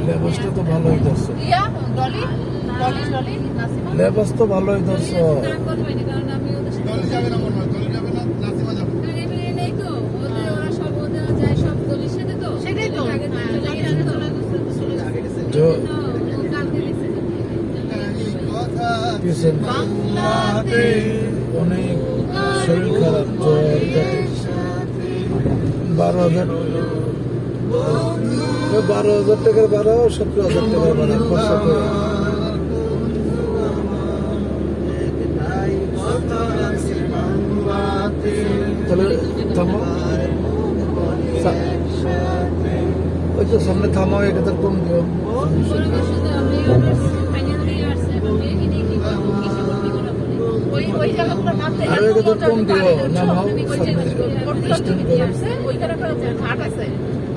লেবাসটা তো ভালোই ধরছো, লেবাস তো ভালোই ধরছো। অনেক শরীর খারাপ, জ্বর, 12,000 টাকার ভাড়া, 17,000 টাকার ভাড়া খরচা করে। তাহলে থামো, ওই তো সামনে থামো, এটা তো কম দিও। আরো এটা তো কম দিও, নামাও সামনে স্ট্যান্ড করো।